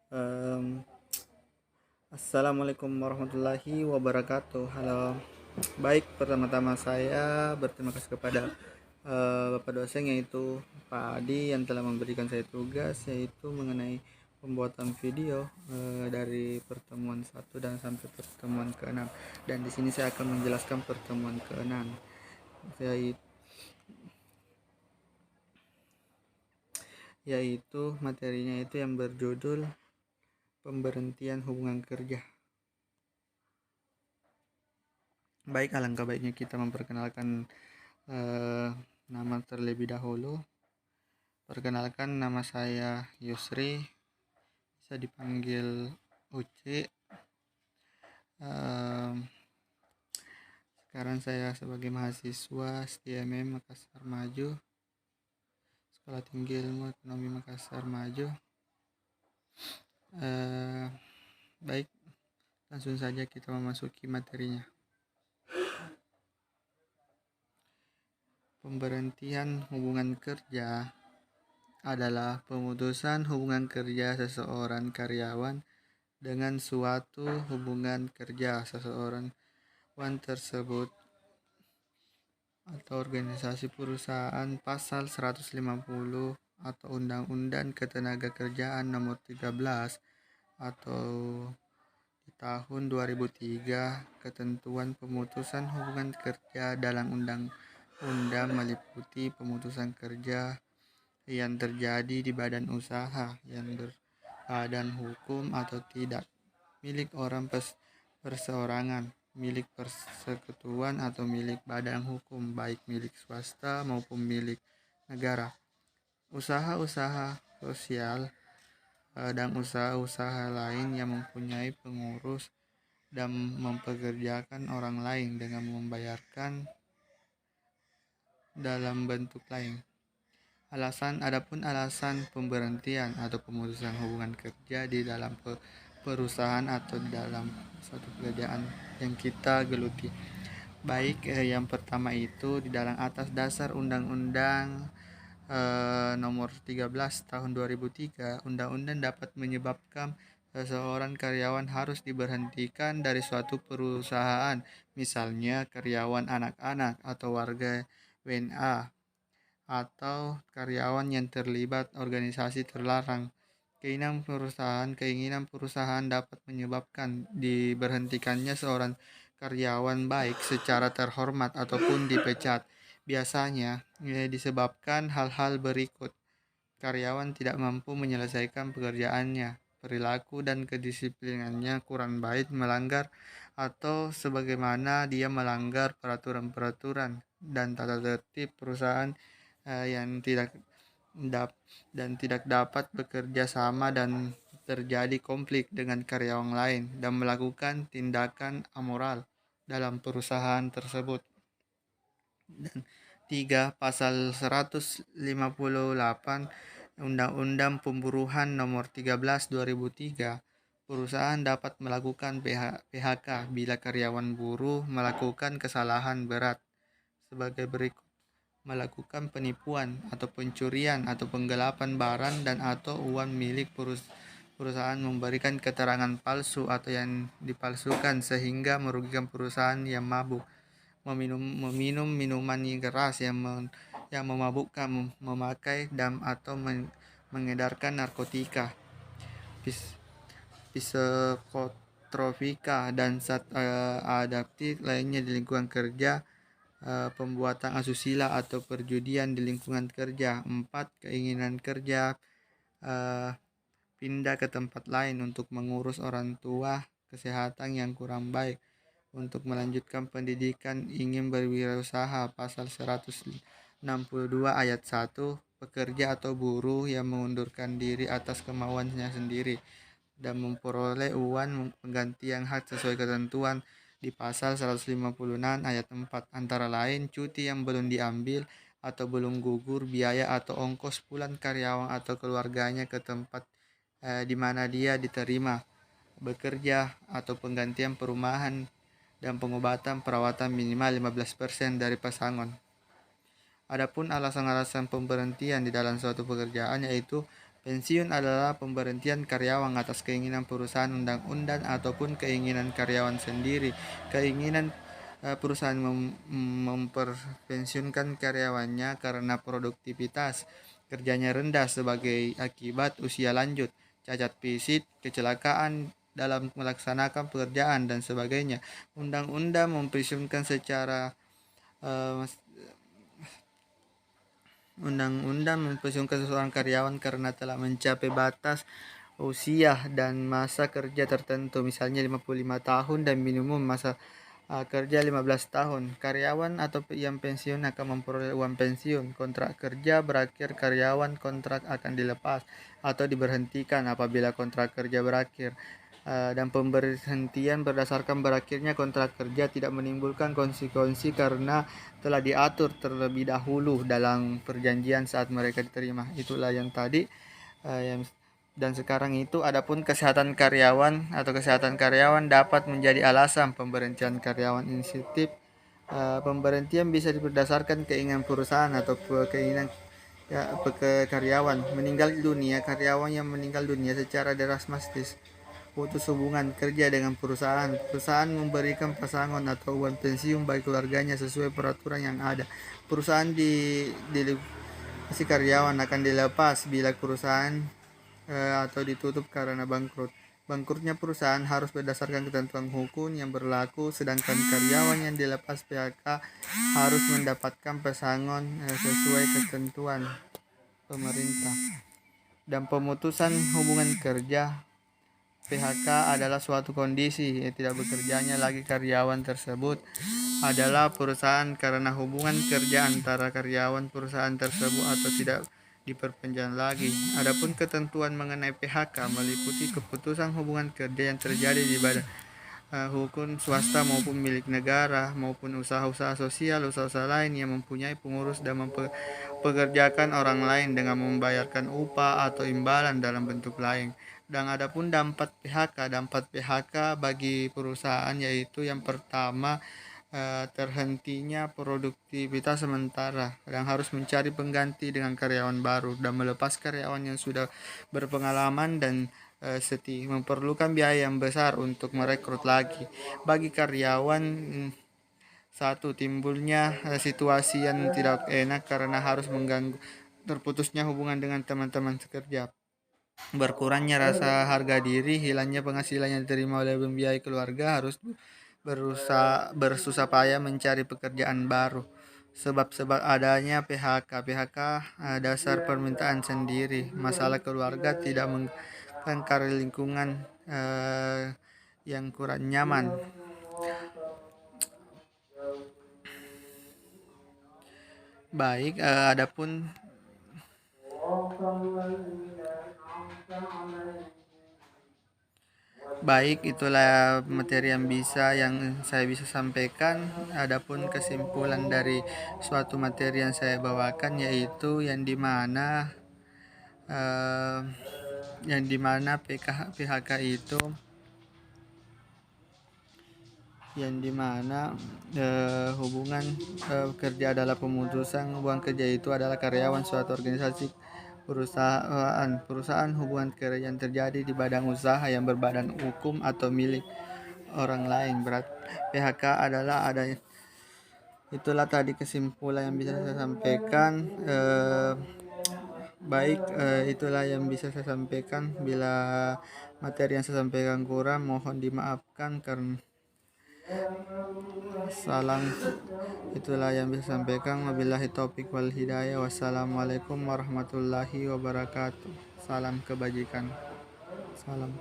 Em, Assalamualaikum warahmatullahi wabarakatuh. Halo. Baik, pertama-tama saya berterima kasih kepada Bapak dosen yaitu Pak Adi yang telah memberikan saya tugas yaitu mengenai pembuatan video dari pertemuan satu dan sampai pertemuan ke-6. Dan di sini saya akan menjelaskan pertemuan ke-6 yaitu materinya itu yang berjudul pemberhentian hubungan kerja. Baik, alangkah baiknya kita memperkenalkan nama terlebih dahulu. Perkenalkan, nama saya Yusri, bisa dipanggil Uci. Sekarang saya sebagai mahasiswa STMM Makassar Maju, Sekolah Tinggi Ilmu Ekonomi Makassar Maju. Baik, langsung saja kita memasuki materinya. Pemberhentian hubungan kerja adalah pemutusan hubungan kerja seseorang karyawan dengan suatu hubungan kerja seseorang tersebut atau organisasi perusahaan pasal 150 atau Undang-Undang Ketenagakerjaan nomor 13 atau di tahun 2003. Ketentuan pemutusan hubungan kerja dalam undang-undang meliputi pemutusan kerja yang terjadi di badan usaha yang berbadan hukum atau tidak, milik orang perseorangan, milik persekutuan atau milik badan hukum, baik milik swasta maupun milik negara. Usaha-usaha sosial dan usaha-usaha lain yang mempunyai pengurus dan mempekerjakan orang lain dengan membayarkan dalam bentuk lain. Adapun alasan pemberhentian atau pemutusan hubungan kerja di dalam perusahaan atau di dalam suatu pekerjaan yang kita geluti. Baik, yang pertama itu di dalam atas dasar Undang-Undang nomor 13 tahun 2003, undang-undang dapat menyebabkan seseorang karyawan harus diberhentikan dari suatu perusahaan, misalnya karyawan anak-anak atau warga WNA atau karyawan yang terlibat organisasi terlarang. Keinginan perusahaan dapat menyebabkan diberhentikannya seorang karyawan baik secara terhormat ataupun dipecat. Biasanya disebabkan hal-hal berikut. Karyawan tidak mampu menyelesaikan pekerjaannya, perilaku dan kedisiplinannya kurang baik, melanggar atau sebagaimana dia melanggar peraturan-peraturan dan tata tertib perusahaan yang tidak dapat bekerja sama dan terjadi konflik dengan karyawan lain dan melakukan tindakan amoral dalam perusahaan tersebut. Dan 3. Pasal 158 Undang-Undang Pemburuan Nomor 13 2003, perusahaan dapat melakukan PHK bila karyawan buruh melakukan kesalahan berat sebagai berikut: melakukan penipuan atau pencurian atau penggelapan barang dan atau uang milik perusahaan, memberikan keterangan palsu atau yang dipalsukan sehingga merugikan perusahaan, yang mabuk, meminum minuman keras yang memabukkan, memakai dan atau mengedarkan narkotika, psikotropika dan zat adaptif lainnya di lingkungan kerja, pembuatan asusila atau perjudian di lingkungan kerja. 4. Keinginan kerja pindah ke tempat lain untuk mengurus orang tua, kesehatan yang kurang baik, untuk melanjutkan pendidikan, ingin berwirausaha. Pasal 162 ayat 1, pekerja atau buruh yang mengundurkan diri atas kemauannya sendiri dan memperoleh uang penggantian hak sesuai ketentuan di pasal 156 ayat 4, antara lain cuti yang belum diambil atau belum gugur, biaya atau ongkos pulang karyawan atau keluarganya ke tempat di mana dia diterima bekerja, atau penggantian perumahan dan pengobatan perawatan minimal 15% dari pesangon. Adapun alasan-alasan pemberhentian di dalam suatu pekerjaan yaitu Pensiun adalah pemberhentian karyawan atas keinginan perusahaan undang-undang ataupun keinginan karyawan sendiri. Keinginan perusahaan memperpensiunkan karyawannya karena produktivitas kerjanya rendah sebagai akibat usia lanjut, cacat fisik, kecelakaan dalam melaksanakan pekerjaan dan sebagainya. Undang-undang mempensiunkan secara eh, Undang-undang mempensiunkan seseorang karyawan karena telah mencapai batas usia dan masa kerja tertentu, misalnya 55 tahun dan minimum masa kerja 15 tahun. Karyawan atau yang pensiun akan memperoleh uang pensiun. Kontrak kerja berakhir, karyawan kontrak akan dilepas atau diberhentikan apabila kontrak kerja berakhir. Dan pemberhentian berdasarkan berakhirnya kontrak kerja tidak menimbulkan konsekuensi karena telah diatur terlebih dahulu dalam perjanjian saat mereka diterima. Itulah yang tadi yang dan sekarang itu adapun kesehatan karyawan atau kesehatan karyawan dapat menjadi alasan pemberhentian karyawan. Inisiatif pemberhentian bisa berdasarkan keinginan perusahaan atau keinginan karyawan. Meninggal dunia, karyawan yang meninggal dunia secara drastis putus hubungan kerja dengan perusahaan. Perusahaan memberikan pesangon atau uang pensiun bagi keluarganya sesuai peraturan yang ada. Perusahaan si karyawan akan dilepas bila perusahaan atau ditutup karena bangkrut. Bangkrutnya perusahaan harus berdasarkan ketentuan hukum yang berlaku, sedangkan karyawan yang dilepas PHK harus mendapatkan pesangon sesuai ketentuan pemerintah. Dan pemutusan hubungan kerja PHK adalah suatu kondisi tidak bekerjanya lagi karyawan tersebut adalah perusahaan karena hubungan kerja antara karyawan perusahaan tersebut atau tidak diperpanjang lagi. Adapun ketentuan mengenai PHK meliputi keputusan hubungan kerja yang terjadi di badan hukum swasta maupun milik negara maupun usaha-usaha sosial, usaha-usaha lain yang mempunyai pengurus dan mempekerjakan orang lain dengan membayarkan upah atau imbalan dalam bentuk lain. Dan adapun dampak PHK bagi perusahaan yaitu yang pertama terhentinya produktivitas sementara dan harus mencari pengganti dengan karyawan baru dan melepas karyawan yang sudah berpengalaman dan memerlukan biaya yang besar untuk merekrut lagi. Bagi karyawan satu timbulnya situasi yang tidak enak karena harus mengganggu terputusnya hubungan dengan teman-teman sekerja, berkurangnya rasa harga diri, hilangnya penghasilan yang diterima oleh membiayai keluarga, harus bersusah payah mencari pekerjaan baru. Sebab-sebab adanya PHK dasar permintaan sendiri, masalah keluarga tidak mengangkat lingkungan yang kurang nyaman. Baik, adapun baik, itulah materi yang saya bisa sampaikan. Adapun kesimpulan dari suatu materi yang saya bawakan yaitu yang dimana PHK itu yang dimana hubungan kerja adalah pemutusan hubungan kerja itu adalah karyawan suatu organisasi perusahaan hubungan kerja yang terjadi di badan usaha yang berbadan hukum atau milik orang lain. PHK adalah adanya. Itulah tadi kesimpulan yang bisa saya sampaikan. Baik, itulah yang bisa saya sampaikan. Bila materi yang saya sampaikan kurang, mohon dimaafkan karena salam. Itulah yang bisa saya sampaikan. Wabillahi taufik wal hidayah. Wassalamualaikum warahmatullahi wabarakatuh. Salam kebajikan. Salam.